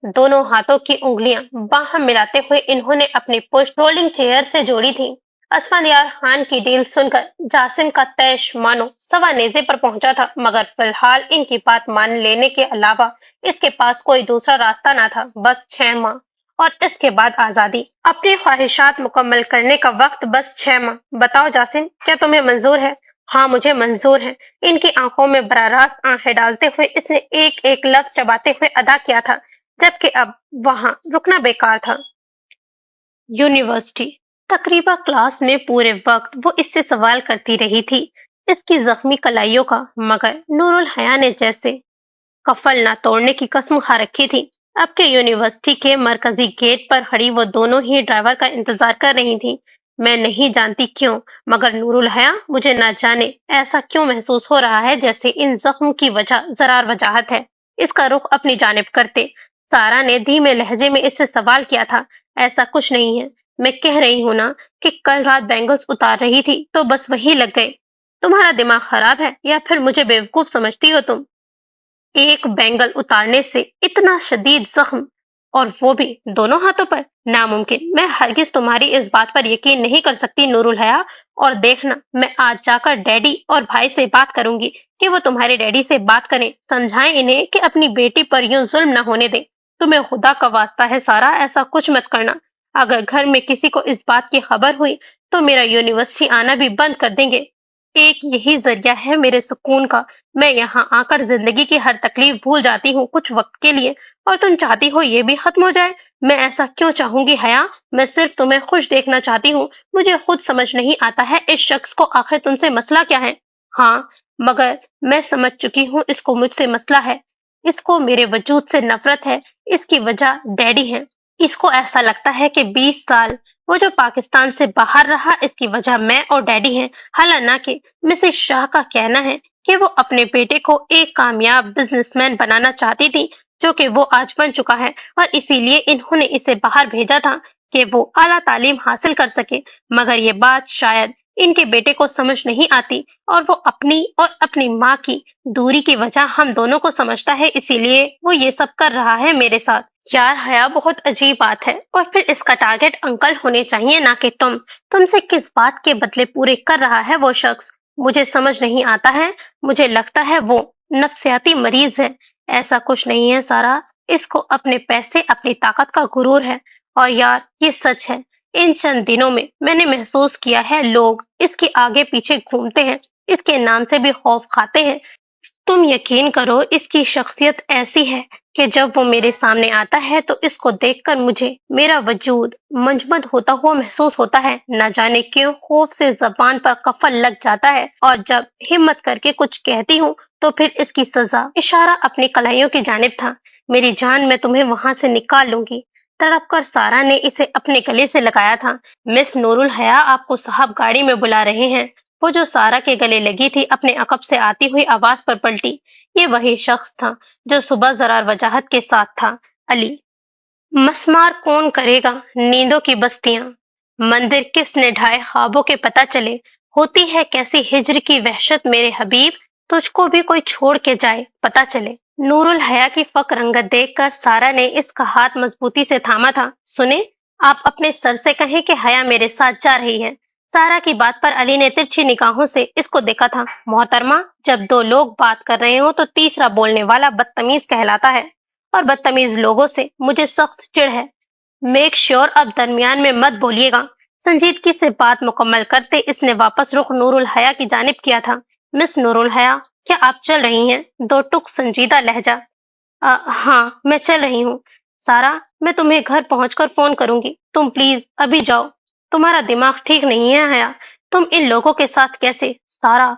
दोनों हाथों की उंगलियां बाहम मिलाते हुए इन्होंने अपनी पुश्त रोलिंग चेयर से जोड़ी थी। असफंदियार खान की डील सुनकर जासिम का तैश मानो सवा नेजे पर पहुंचा था, मगर फिलहाल इनकी बात मान लेने के अलावा इसके पास कोई दूसरा रास्ता ना था। बस 6 माह और इसके बाद आजादी। अपनी ख्वाहिशात मुकम्मल करने का वक्त बस 6 माह। बताओ जासिम, क्या तुम्हें मंजूर है? हाँ मुझे मंजूर है। इनकी आंखों में बरारास्त आंखें डालते हुए इसने एक एक लफ्ज चबाते हुए अदा किया था, जबकि अब वहां रुकना बेकार था। यूनिवर्सिटी तकरीबा क्लास में पूरे वक्त वो इससे सवाल करती रही थी, इसकी जख्मी कलाइयों का, मगर नूरुल हया ने जैसे कफल ना तोड़ने की कसम खा रखी थी। अब के यूनिवर्सिटी के मरकजी गेट पर खड़ी वो दोनों ही ड्राइवर का इंतजार कर रही थी। मैं नहीं जानती क्यों, मगर नूरुल हया मुझे ना जाने ऐसा क्यों महसूस हो रहा है जैसे इन जख्म की वजह जरार वजाहत है। इसका रुख अपनी जानिब करते सारा ने धीमे लहजे में इससे सवाल किया था। ऐसा कुछ नहीं है, मैं कह रही हूं ना कि कल रात बैंगल्स उतार रही थी तो बस वही लग गए। तुम्हारा दिमाग खराब है या फिर मुझे बेवकूफ समझती हो तुम? एक बैंगल उतारने से इतना शदीद जख्म, और वो भी दोनों हाथों पर? नामुमकिन। मैं हरगिज तुम्हारी इस बात पर यकीन नहीं कर सकती नूरुल हया। और देखना, मैं आज जाकर डैडी और भाई से बात करूंगी कि वो तुम्हारे डैडी से बात करें, समझाएं इन्हें कि अपनी बेटी पर यूं जुल्म न होने दें। तुम्हें खुदा का वास्ता है सारा, ऐसा कुछ मत करना। अगर घर में किसी को इस बात की खबर हुई तो मेरा यूनिवर्सिटी आना भी बंद कर देंगे। एक यही जरिया है मेरे सुकून का। मैं यहाँ आकर जिंदगी की हर तकलीफ भूल जाती हूँ कुछ वक्त के लिए, और तुम चाहती हो ये भी खत्म हो जाए। मैं ऐसा क्यों चाहूंगी हया? मैं सिर्फ तुम्हें खुश देखना चाहती हूँ। मुझे खुद समझ नहीं आता है इस शख्स को आखिर तुमसे मसला क्या है। हाँ, मगर मैं समझ चुकी हूँ इसको मुझसे मसला है। इसको मेरे वजूद से नफरत है। इसकी वजह डैडी है। इसको ऐसा लगता है कि 20 साल वो जो पाकिस्तान से बाहर रहा इसकी वजह मैं और डैडी हैं। हालांकि मिसेस शाह का कहना है कि वो अपने बेटे को एक कामयाब बिजनेसमैन बनाना चाहती थी, जो कि वो आज बन चुका है, और इसीलिए इन्होंने इसे बाहर भेजा था कि वो आला तालीम हासिल कर सके। मगर ये बात शायद इनके बेटे को समझ नहीं आती, और वो अपनी और अपनी माँ की दूरी की वजह हम दोनों को समझता है, इसीलिए वो ये सब कर रहा है मेरे साथ। यार हया, बहुत अजीब बात है। और फिर इसका टारगेट अंकल होने चाहिए, ना कि तुम। तुमसे किस बात के बदले पूरे कर रहा है वो शख्स? मुझे समझ नहीं आता है। मुझे लगता है वो नफ्सियाती मरीज है। ऐसा कुछ नहीं है सारा। इसको अपने पैसे, अपनी ताकत का गुरूर है। और यार ये सच है। इन चंद दिनों में मैंने महसूस किया है लोग इसके आगे पीछे घूमते हैं, इसके नाम से भी खौफ खाते हैं। तुम यकीन करो, इसकी शख्सियत ऐसी है कि जब वो मेरे सामने आता है तो इसको देखकर मुझे मेरा वजूद मंजमद होता हुआ महसूस होता है। न जाने क्यों खौफ से जबान पर कफल लग जाता है, और जब हिम्मत करके कुछ कहती हूँ तो फिर इसकी सजा इशारा अपनी कलाइयों की जानिब था। मेरी जान, मैं तुम्हें वहां से निकाल लूंगी। तड़प कर सारा ने इसे अपने गले से लगाया था। मिस नूरुल हया, आपको साहब गाड़ी में बुला रहे हैं। वो जो सारा के गले लगी थी अपने अकब से आती हुई आवाज पर पलटी। ये वही शख्स था जो सुबह जरार वजाहत के साथ था। अली। मस्मार कौन करेगा नींदों की बस्तियां, मंदिर किसने ढाए ख्वाबों के पता चले। होती है कैसी हिज्र की वहशत मेरे हबीब, तुझको भी कोई छोड़ के जाए पता चले। नूरुल हया की फक रंगत देखकर सारा ने इसका हाथ मजबूती से थामा था। सुने, आप अपने सर से कहें कि हया मेरे साथ जा रही है। सारा की बात पर अली ने तिरछी निगाहों से इसको देखा था। मोहतरमा, जब दो लोग बात कर रहे हो तो तीसरा बोलने वाला बदतमीज कहलाता है, और बदतमीज लोगों से मुझे सख्त चिढ़ है। मेक श्योर अब दरमियान में मत बोलिएगा। संजीदगी से बात मुकम्मल करते इसने वापस रुख नूरुल हया की जानिब किया था। मिस नूरुल हया, क्या आप चल रही हैं? दो टुक संजीदा लहजा। हाँ, मैं चल रही हूँ। सारा, मैं तुम्हें घर पहुंचकर फोन करूंगी। तुम प्लीज अभी जाओ। तुम्हारा दिमाग ठीक नहीं है हया। तुम इन लोगों के साथ कैसे? सारा।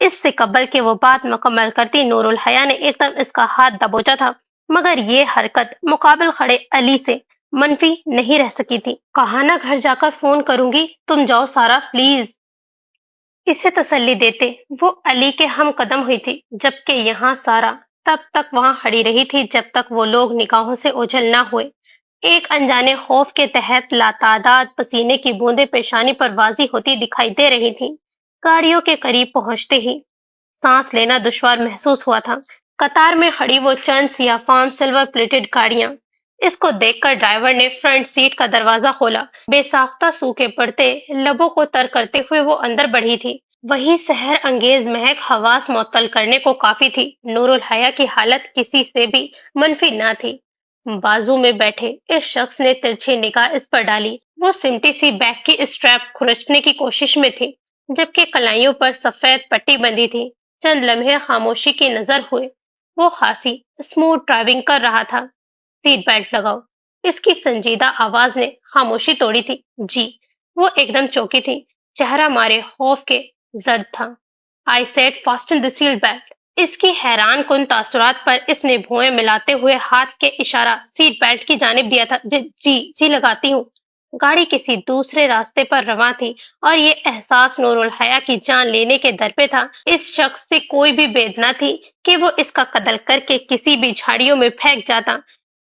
इससे कबल के वो बात मुकम्मल करती नूरुल हया ने एकदम इसका हाथ दबोचा था, मगर ये हरकत मुकाबिल खड़े अली से मनफी नहीं रह सकी थी। कहा ना घर जाकर फोन करूंगी, तुम जाओ सारा प्लीज। इसे तसल्ली देते वो अली के हम कदम हुई थी, जबकि यहाँ सारा तब तक वहां खड़ी रही थी जब तक वो लोग निगाहों से ओझल न हुए। एक अनजाने खौफ के तहत लातादाद पसीने की बूंदें पेशानी पर वाजी होती दिखाई दे रही थीं। गाड़ियों के करीब पहुंचते ही सांस लेना दुश्वार महसूस हुआ था। कतार में खड़ी वो चंद सियाफाम सिल्वर प्लेटेड गाड़ियां। इसको देखकर ड्राइवर ने फ्रंट सीट का दरवाजा खोला। बेसाख्ता सूखे पड़ते लबों को तर करते हुए वो अंदर बढ़ी थी। वही सहर अंगेज महक हवास मुअत्तल करने को काफी थी। नूरुल हया की हालत किसी से भी मनफी न थी। बाजू में बैठे इस शख्स ने तिरछी निगाह इस पर डाली। वो सिमटी सी बैग की स्ट्रैप खुरचने की कोशिश में थी, जबकि कलाइयों पर सफेद पट्टी बंधी थी। चंद लम्हे खामोशी की नजर हुए। वो खासी स्मूथ ड्राइविंग कर रहा था। सीट बेल्ट लगाओ, इसकी संजीदा आवाज ने खामोशी तोड़ी थी। जी। वो एकदम चौंकी थी। चेहरा मारे खौफ के जर्द था। I said fasten the seat belt. इसकी हैरान कुन तासुरात पर इसने भुएं मिलाते हुए हाथ के इशारा सीट बेल्ट की जानिब दिया था। जी जी जी लगाती हूँ। गाड़ी किसी दूसरे रास्ते पर रवां थी, और ये एहसास नूरुल हया की जान लेने के दर पे था। इस शख्स से कोई भी बेद न थी कि वो इसका कत्ल करके किसी भी झाड़ियों में फेंक जाता।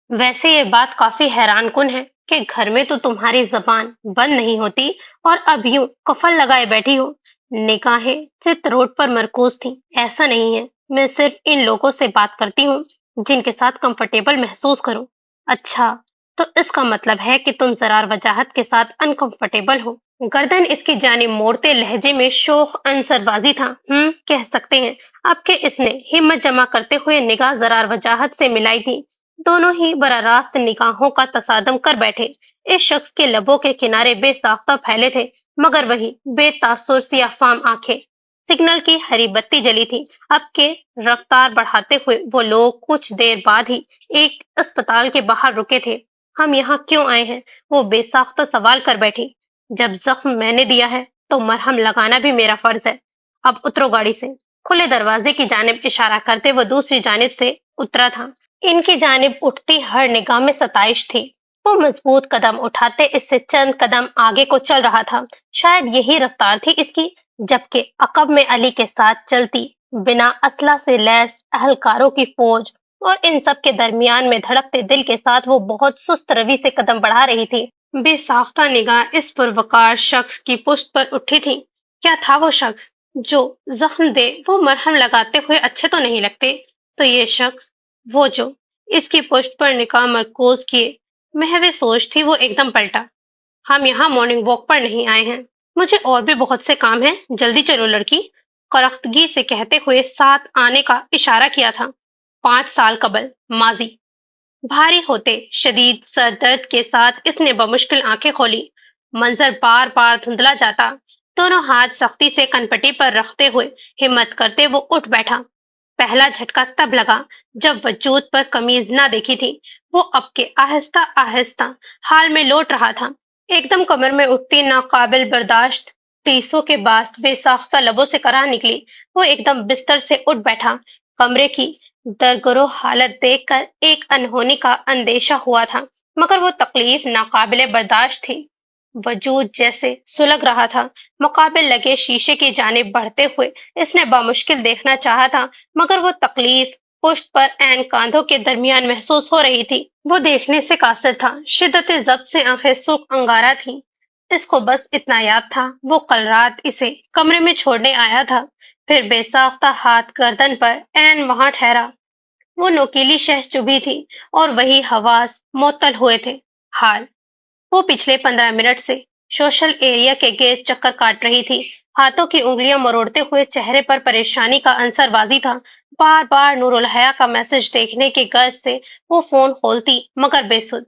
वैसे ये बात काफी हैरान कुन है कि घर में तो तुम्हारी जबान बंद नहीं होती, और अब यूं कफल लगाए बैठी हो। निगाहें चित रोड पर मरकूज थी। ऐसा नहीं है, मैं सिर्फ इन लोगों से बात करती हूँ जिनके साथ कंफर्टेबल महसूस करूं। अच्छा, तो इसका मतलब है कि तुम जरार वजाहत के साथ अनकंफर्टेबल हो। गर्दन इसकी जानिब मोड़ते लहजे में शोख अंसरबाजी था। कह सकते हैं। अब के इसने हिम्मत जमा करते हुए निगाह जरार वजाहत से मिलाई थी। दोनों ही बराह रास्त निगाहों का तसादम कर बैठे। इस शख्स के लबों के किनारे बेसाख्ता फैले थे, मगर वही बेतासुर सियाहफाम आंखें। सिग्नल की हरी बत्ती जली थी। अब के रफ्तार बढ़ाते हुए वो लोग कुछ देर बाद ही एक अस्पताल के बाहर रुके थे। हम यहाँ क्यों आए हैं? वो बेसाख्ता सवाल कर बैठी। जब जख्म मैंने दिया है तो मरहम लगाना भी मेरा फर्ज है। अब उतरो गाड़ी से। खुले दरवाजे की जानिब इशारा करते वो दूसरी जानिब से उतरा था। इनकी जानिब उठती हर निगाह में सताइश थी। वो मजबूत कदम उठाते इससे चंद कदम आगे को चल रहा था। शायद यही रफ्तार थी इसकी, जबकि अकब में अली के साथ चलती बिना असला से लैस अहलकारों की फौज और इन सब के दरमियान में धड़कते दिल के साथ वो बहुत सुस्त रवि से कदम बढ़ा रही थी। बेसाख्ता निगाह इस पुरवकार शख्स की पुश्त पर उठी थी। क्या था वो शख्स? जो जख्म दे वो मरहम लगाते हुए अच्छे तो नहीं लगते, तो ये शख्स, वो जो इसकी पुश्त पर निगाह मरकूज किए महवे सोच थी, वो एकदम पलटा। हम यहाँ मॉर्निंग वॉक पर नहीं आए हैं, मुझे और भी बहुत से काम हैं, जल्दी चलो लड़की। करख्तगी से कहते हुए साथ आने का इशारा किया था। 5 साल कबल माजी। भारी होते शदीद सर दर्द के साथ इसने बमुश्किल आंखें खोली। मंजर बार बार धुंधला जाता। दोनों हाथ सख्ती से कनपटी पर रखते हुए हिम्मत करते वो उठ बैठा। पहला झटका तब लगा जब वजूद पर कमीज ना देखी थी। वो अब के आहिस्ता आहिस्ता हाल में लौट रहा था। एकदम कमर में उठती नाकाबिल बर्दाश्त तीसों के बाद बेसाख्ता लबों से करा निकली। वो एकदम बिस्तर से उठ बैठा। कमरे की दरगरो हालत देखकर एक अनहोनी का अंदेशा हुआ था, मगर वो तकलीफ नाकाबिले बर्दाश्त थी। वजूद जैसे सुलग रहा था। मुकाबिल लगे शीशे की जानिब बढ़ते हुए इसने बामुश्किल देखना चाहा था, मगर वो तकलीफ पुश्त पर ऐन कांधों के दरमियान महसूस हो रही थी। वो देखने से कासिर था। शिद्दत जब्त से आंखें सुर्ख अंगारा थी। इसको बस इतना याद था, वो कल रात इसे कमरे में छोड़ने आया था। फिर बेसाख्ता हाथ गर्दन पर ऐन वहां ठहरा। वो नोकीली शह चुभी थी और वही हवास मुअत्तल हुए थे। हाल वो पिछले 15 मिनट से सोशल एरिया के गिर्द चक्कर काट रही थी। हाथों की उंगलियां मरोड़ते हुए चेहरे पर परेशानी का अंसर वाजी था। बार बार नूरुल हया का मैसेज देखने के गर्ज से वो फोन खोलती, मगर बेसुध।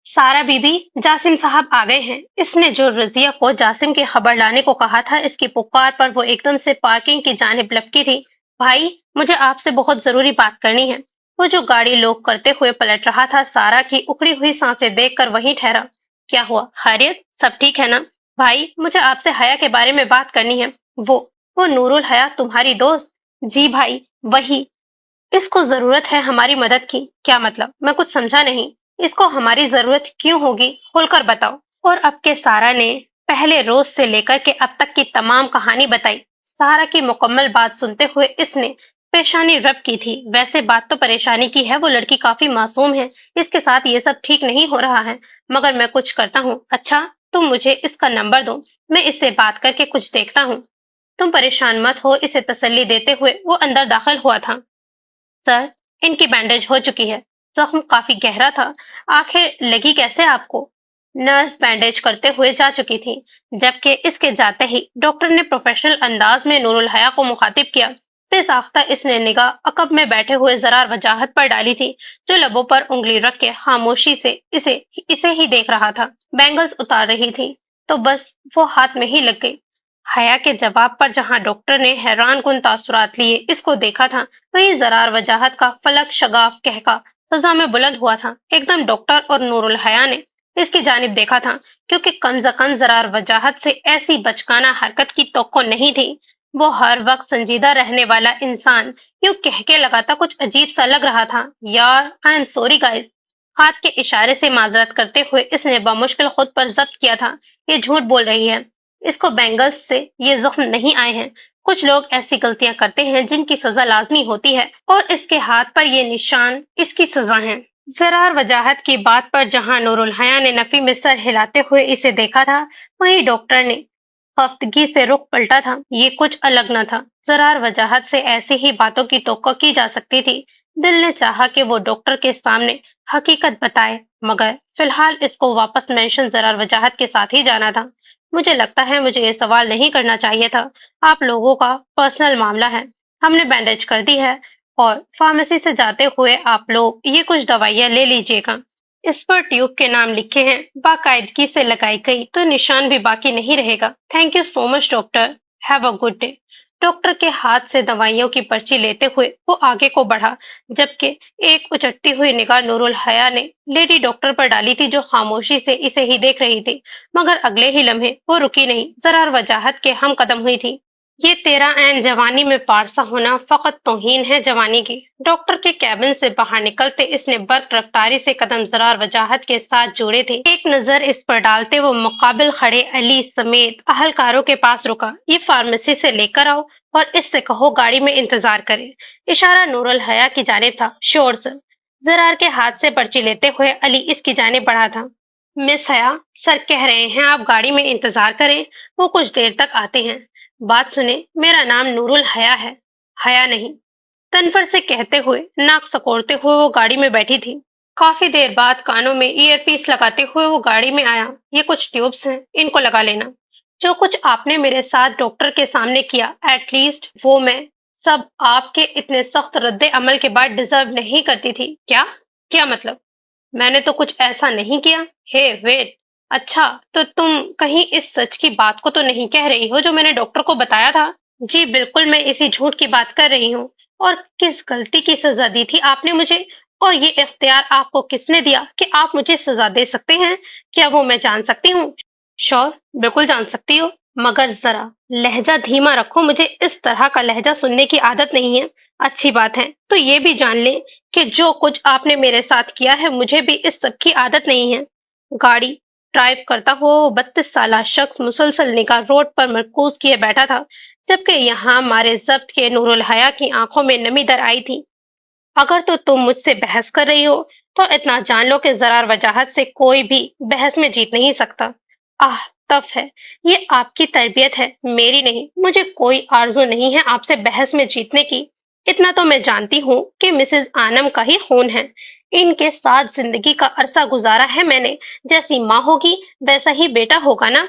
सारा बीबी, जासिम साहब आ गए हैं। इसने जो रजिया को जासिम की खबर लाने को कहा था, इसकी पुकार पर वो एकदम से पार्किंग की जानिब लपकी थी। भाई, मुझे आपसे बहुत जरूरी बात करनी है। वो जो गाड़ी लोक करते हुए पलट रहा था, सारा की उखड़ी हुई सांसें देखकर वहीं ठहरा। क्या हुआ? खैरियत? सब ठीक है ना? भाई, मुझे आपसे हया के बारे में बात करनी है। वो नूरुल हया तुम्हारी दोस्त? जी भाई, वही। इसको जरूरत है हमारी मदद की। क्या मतलब? मैं कुछ समझा नहीं। इसको हमारी जरूरत क्यों होगी? खुलकर बताओ। और अब के सारा ने पहले रोज से लेकर के अब तक की तमाम कहानी बताई। सारा की मुकम्मल बात सुनते हुए इसने पेशानी रब की थी। वैसे बात तो परेशानी की है, वो लड़की काफी मासूम है, इसके साथ ये सब ठीक नहीं हो रहा है, मगर मैं कुछ करता हूँ। अच्छा, तुम मुझे इसका नंबर दो, मैं इससे बात करके कुछ देखता हूँ। तुम परेशान मत हो, इसे तसल्ली देते हुए वो अंदर दाखिल हुआ था। सर, इनकी बैंडेज हो चुकी है। जख्म काफी गहरा था। आखिर लगी कैसे आपको? नर्स बैंडेज करते हुए जा चुकी थी, जबकि इसके जाते ही डॉक्टर ने प्रोफेशनल अंदाज में नूरुल हया को मुखातिब किया। बेसाख्ता इसने निगाह अकब में बैठे हुए जरार वजाहत पर डाली थी, जो लबों पर उंगली रख के खामोशी से इसे इसे ही देख रहा था। बैंगल्स उतार रही थी तो बस वो हाथ में ही लग गई। हया के जवाब पर जहां डॉक्टर ने हैरान कुन तासुरात लिए इसको देखा था, वहीं जरार वजाहत का फलक शगाफ कहका फजा में बुलंद हुआ था। एकदम डॉक्टर और नूरुल हया ने इसकी जानिब देखा था, क्योंकि कम जरार वजाहत से ऐसी बचकाना हरकत की तवक्को नहीं थी। वो हर वक्त संजीदा रहने वाला इंसान यूं कह के लगाता कुछ अजीब सा लग रहा था। यार, आई एम सॉरी गाइस। हाथ के इशारे से माजरत करते हुए इसने बमुश्किल खुद पर जब्त किया था। ये झूठ बोल रही है, इसको बैंगल्स से ये जख्म नहीं आए हैं। कुछ लोग ऐसी गलतियां करते हैं जिनकी सजा लाजमी होती है, और इसके हाथ पर ये निशान इसकी सजा है। जरार वजाहत की बात पर जहां नूरुल हया ने नफी में सर हिलाते हुए इसे देखा था, वहीं डॉक्टर ने खफ्तगी से रुख पलटा था। ये कुछ अलग न था। जरार वजाहत से ऐसी ही बातों की तवक्को की जा सकती थी। दिल ने चाहा कि वो डॉक्टर के सामने हकीकत बताए, मगर फिलहाल इसको वापस मेंशन जरार वजाहत के साथ ही जाना था। मुझे लगता है मुझे ये सवाल नहीं करना चाहिए था। आप लोगों का पर्सनल मामला है। हमने बैंडेज कर दी है और फार्मेसी से जाते हुए आप लोग ये कुछ दवाइयाँ ले लीजिएगा। इस पर ट्यूब के नाम लिखे हैं, बाकायदगी से लगाई गई तो निशान भी बाकी नहीं रहेगा। Thank you so much doctor, have a good day. Doctor के हाथ से दवाइयों की पर्ची लेते हुए वो आगे को बढ़ा, जबकि एक उचटती हुई निगाह नूरुल हया ने लेडी डॉक्टर पर डाली थी, जो खामोशी से इसे ही देख रही थी। मगर अगले ही लम्हे वो रुकी नहीं, जरा वजाहत के हम कदम हुई थी। ये तेरा ऐन जवानी में पारसा होना फकत तौहीन है जवानी की। डॉक्टर के कैबिन से बाहर निकलते इसने बर्क रफ्तारी से कदम जरार वजाहत के साथ जोड़े थे। एक नजर इस पर डालते वो मुकाबिल खड़े अली समेत अहलकारों के पास रुका। ये फार्मेसी से लेकर आओ और इससे कहो गाड़ी में इंतजार करे। इशारा नूरुल हया की जानिब था। Sure sir. जरार के हाथ से पर्ची लेते हुए अली इसकी जानिब बढ़ा था। मिस हया, सर कह रहे हैं आप गाड़ी में इंतजार करें, वो कुछ देर तक आते हैं। बात सुने, मेरा नाम नूरुल हया है, हया नहीं। तनफर से कहते हुए नाक सकोड़ते हुए वो गाड़ी में बैठी थी। काफी देर बाद कानों में ईयरपीस लगाते हुए वो गाड़ी में आया। ये कुछ ट्यूब्स हैं, इनको लगा लेना। जो कुछ आपने मेरे साथ डॉक्टर के सामने किया, एटलीस्ट वो मैं सब आपके इतने सख्त रद्दे अमल के बाद डिजर्व नहीं करती थी। क्या क्या मतलब? मैंने तो कुछ ऐसा नहीं किया। हे वेट, अच्छा तो तुम कहीं इस सच की बात को तो नहीं कह रही हो जो मैंने डॉक्टर को बताया था? जी बिल्कुल, मैं इसी झूठ की बात कर रही हूँ। और किस गलती की सजा दी थी आपने मुझे? और ये इख्तियार आपको किसने दिया कि आप मुझे सजा दे सकते हैं? क्या वो मैं जान सकती हूँ? श्योर, बिल्कुल जान सकती हो, मगर जरा लहजा धीमा रखो, मुझे इस तरह का लहजा सुनने की आदत नहीं है। अच्छी बात है, तो ये भी जान ले कि जो कुछ आपने मेरे साथ किया है, मुझे भी इस सब की आदत नहीं है। गाड़ी ड्राइव करता हुआ वो 32 साला शख्स मुसलसल निगाह रोड पर मरकूज किए बैठा था, जबकि यहाँ मारे जब्त के नूरुल हया की आंखों में नमी दर आई थी। अगर तो तुम मुझसे बहस कर रही हो तो इतना जान लो कि जरार वजाहत से कोई भी बहस में जीत नहीं सकता। आह, तफ है। ये आपकी तरबियत है, मेरी नहीं। मुझे कोई आरजू नहीं है आपसे बहस में जीतने की। इतना तो मैं जानती हूँ कि मिसेज आनम का ही खून है। इनके साथ जिंदगी का अरसा गुजारा है मैंने। जैसी माँ होगी वैसा ही बेटा होगा ना।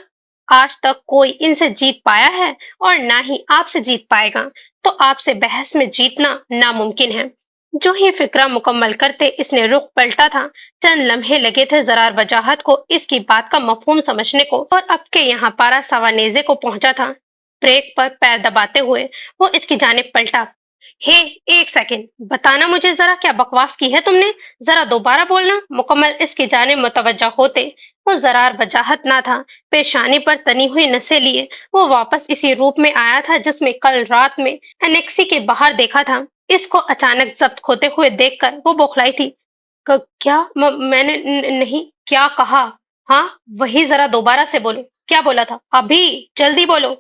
आज तक कोई इनसे जीत पाया है और ना ही आपसे जीत पाएगा, तो आपसे बहस में जीतना नामुमकिन है। जो ही फिक्रा मुकम्मल करते इसने रुख पलटा था। चंद लम्हे लगे थे जरार वजाहत को इसकी बात का मफहूम समझने को, और अब के यहाँ पारा सवानेजे को पहुंचा था। ब्रेक पर पैर दबाते हुए वो इसकी जानिब पलटा। हे, एक सेकंड, बताना मुझे जरा क्या बकवास की है तुमने? जरा दोबारा बोलना। मुकम्मल इसकी जानिब मुतवज्जा होते वो जरार वजाहत ना था। पेशानी पर तनी हुई नसें लिए वो वापस इसी रूप में आया था जिसमें कल रात में एनेक्सी के बाहर देखा था। इसको अचानक जब्त होते हुए देखकर वो बौखलाई थी। क्या मैंने नहीं क्या कहा? हाँ, वही जरा दोबारा से बोलो। क्या बोला था? अभी जल्दी बोलो।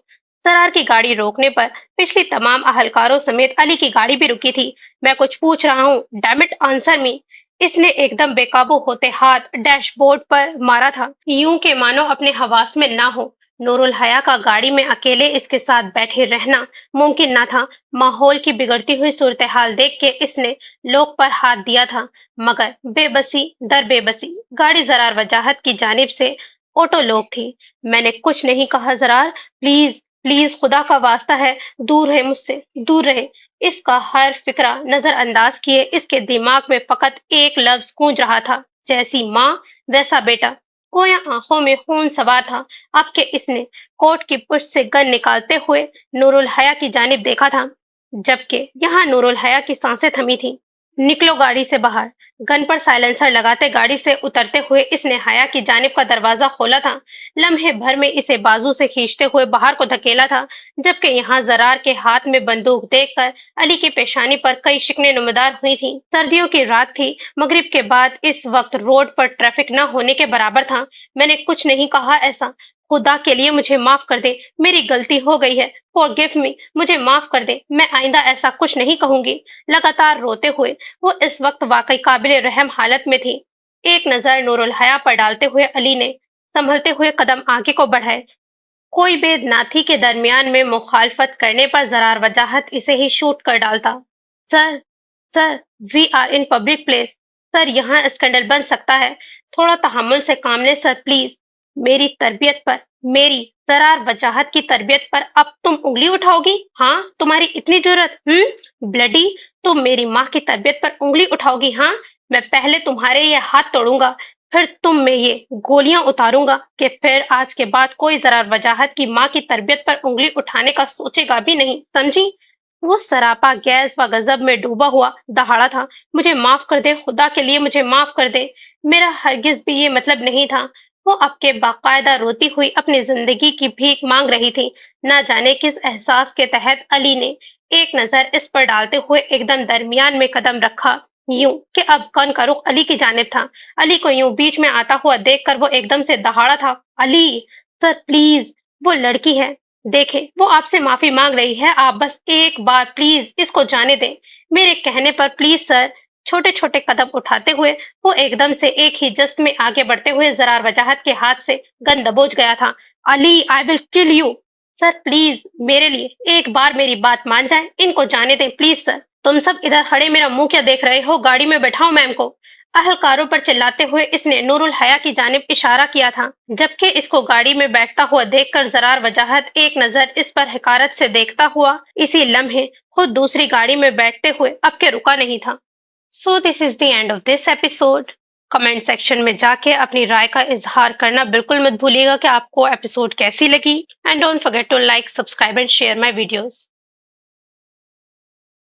सरार की गाड़ी रोकने पर पिछली तमाम अहलकारों समेत अली की गाड़ी भी रुकी थी। मैं कुछ पूछ रहा हूँ, डैम इट, आंसर मी। इसने एकदम बेकाबू होते हाथ डैशबोर्ड पर मारा था, यूं के मानो अपने हवास में ना हो। नूरुल हया का गाड़ी में अकेले इसके साथ बैठे रहना मुमकिन ना था। माहौल की बिगड़ती हुई सूरत हाल देख के इसने लोक पर हाथ दिया था, मगर बेबसी दर बेबसी गाड़ी जरार वजाहत की जानिब से ऑटो लोक थी। मैंने कुछ नहीं कहा जरार, प्लीज प्लीज, खुदा का वास्ता है, दूर रहे मुझसे, दूर रहे। इसका हर फिक्रा नजरअंदाज किए इसके दिमाग में फकत एक लफ्ज गूंज रहा था, जैसी माँ वैसा बेटा। गोया आंखों में खून सवार था। अब के इसने कोट की पुष्ट से गन निकालते हुए नूरुल हया की जानिब देखा था, जबकि यहाँ नूरुल हया की सांसें थमी थी। निकलो गाड़ी से बाहर। गन पर साइलेंसर लगाते गाड़ी से उतरते हुए इसने हया की जानिब का दरवाजा खोला था। लम्हे भर में इसे बाजू से खींचते हुए बाहर को धकेला था, जबकि यहाँ जरार के हाथ में बंदूक देखकर अली की पेशानी पर कई शिकने नुमदार हुई थी। सर्दियों की रात थी। मगरिब के बाद इस वक्त रोड पर ट्रैफिक न होने के बराबर था। मैंने कुछ नहीं कहा ऐसा। खुदा के लिए मुझे माफ कर दे, मेरी गलती हो गई है। फॉरगिव मी, मुझे माफ कर दे। मैं आइंदा ऐसा कुछ नहीं कहूंगी। लगातार रोते हुए वो इस वक्त वाकई काबिल रहम हालत में थी। एक नजर नूरुल हया पर डालते हुए अली ने संभलते हुए कदम आगे को बढ़ाए। कोई बेद नाथी के दरमियान में मुखालफत करने पर जरार वजाहत इसे ही शूट कर डालता। Sir, sir, we are in public place. Sir, यहाँ स्कैंडल बन सकता है। थोड़ा तहम्मुल से काम लें सर, प्लीज। मेरी तरबियत पर मेरी जरार वजाहत की तरबियत पर अब तुम उंगली उठाओगी? हाँ, तुम्हारी इतनी जरूरत? ब्लडी, तुम मेरी माँ की तरबियत पर उंगली उठाओगी? हाँ, मैं पहले तुम्हारे ये हाथ तोड़ूंगा, फिर तुम में ये गोलियां उतारूंगा कि फिर आज के बाद कोई जरार वजाहत की माँ की तरबियत पर उंगली उठाने का सोचेगा भी नहीं, समझी? वो सरापा गैस व गजब में डूबा हुआ दहाड़ा था। मुझे माफ कर दे, खुदा के लिए मुझे माफ कर दे, मेरा हरगिज भी ये मतलब नहीं था। वो अब के बाकायदा रोती हुई अपनी जिंदगी की भीख मांग रही थी। न जाने किस एहसास के तहत अली ने एक नजर इस पर डालते हुए एकदम दरमियान में कदम रखा, यूं कि अब कन का रुख अली की जानिब था। अली को यूं बीच में आता हुआ देखकर वो एकदम से दहाड़ा था। अली, सर प्लीज, वो लड़की है, देखे वो आपसे माफी मांग रही है, आप बस एक बार प्लीज इसको जाने दें, मेरे कहने पर प्लीज सर। छोटे छोटे कदम उठाते हुए वो एकदम से एक ही जस्ट में आगे बढ़ते हुए जरार वजाहत के हाथ से गन दबोच गया था। Ali, I will kill you. Sir please, मेरे लिए एक बार मेरी बात मान जाए, इनको जाने दें प्लीज सर। तुम सब इधर खड़े मेरा मुंह क्या देख रहे हो? गाड़ी में बैठाओ मैम को। अहलकारों पर चिल्लाते हुए इसने नूरुल हया की जानिब इशारा किया था, जबकि इसको गाड़ी में बैठता हुआ देखकर जरार वजाहत एक नजर इस पर हकारत से देखता हुआ इसी लम्हे खुद दूसरी गाड़ी में बैठते हुए अब के रुका नहीं था। So this is the end of this episode. Comment section में जाके अपनी राय का इजहार करना बिल्कुल मत भूलिएगा कि आपको एपिसोड कैसी लगी, and don't forget to like, subscribe and share my videos.